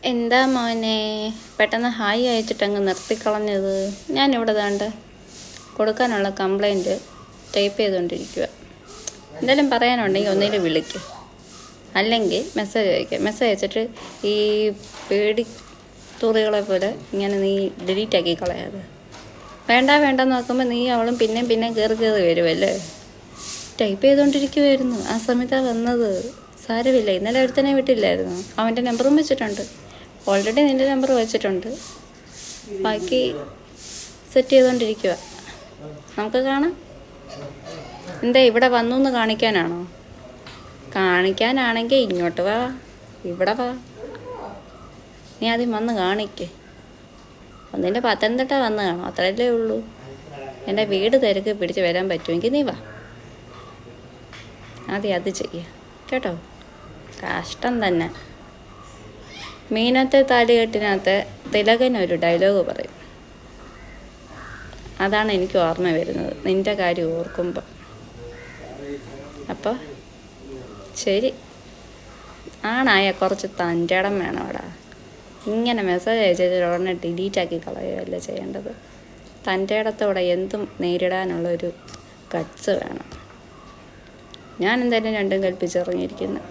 എന്താ മോനെ പെട്ടെന്ന് ഹായ് അയച്ചിട്ടങ്ങ് നിർത്തിക്കളഞ്ഞത്? ഞാനിവിടെ ദാണ്ട് കൊടുക്കാനുള്ള കംപ്ലൈൻറ്റ് ടൈപ്പ് ചെയ്തുകൊണ്ടിരിക്കുക. എന്തെങ്കിലും പറയാനുണ്ടെങ്കിൽ ഒന്നിലും വിളിക്കുക, അല്ലെങ്കിൽ മെസ്സേജ് അയക്കുക. മെസ്സേജ് അയച്ചിട്ട് ഈ പേടി തുറികളെ പോലെ ഇങ്ങനെ നീ ഡിലീറ്റാക്കി കളയാതെ. വേണ്ടെന്ന് നോക്കുമ്പോൾ നീ അവളും പിന്നെയും കയറി വരുമല്ലേ. ടൈപ്പ് ചെയ്തുകൊണ്ടിരിക്കുമായിരുന്നു, ആ സമയത്താണ് വന്നത്. സാരമില്ല, ഇന്നലെ ഒരുത്തനെ വിട്ടില്ലായിരുന്നു, അവൻ്റെ നമ്പറും വെച്ചിട്ടുണ്ട്. ഓൾറെഡി നിൻ്റെ നമ്പർ വെച്ചിട്ടുണ്ട്, ബാക്കി സെറ്റ് ചെയ്തുകൊണ്ടിരിക്കുക. നമുക്ക് കാണാം. എന്താ ഇവിടെ വന്നു എന്ന് കാണിക്കാനാണോ? കാണിക്കാനാണെങ്കിൽ ഇങ്ങോട്ട് വാ, ഇവിടെ വാ. നീ ആദ്യം വന്ന് കാണിക്കേ. ഒന്നിൻ്റെ പത്തനംതിട്ട വന്ന് കാണും, അത്രയല്ലേ ഉള്ളൂ. എൻ്റെ വീട് തിരക്ക് പിടിച്ച് വരാൻ പറ്റുമെങ്കിൽ നീ വാ. ആദ്യം അത് ചെയ്യുക കേട്ടോ. കഷ്ടം തന്നെ. മീനത്തെ താലികെട്ടിനകത്ത് തിലകൻ ഒരു ഡയലോഗ് പറയും, അതാണ് എനിക്ക് ഓർമ്മ വരുന്നത് നിൻ്റെ കാര്യം ഓർക്കുമ്പോൾ. അപ്പോൾ ശരി, ആണായ കുറച്ച് തൻ്റെടം വേണം അവിടെ. ഇങ്ങനെ മെസ്സേജ് അയച്ചിട്ട് ഉടനെ ഡിലീറ്റാക്കി കളയുകയല്ല ചെയ്യേണ്ടത്. തൻ്റെ ഇടത്തോടെ എന്തും നേരിടാനുള്ളൊരു ഗട്ട്സ് വേണം. ഞാൻ എന്തായാലും രണ്ടും കൽപ്പിച്ചിറങ്ങിയിരിക്കുന്നു.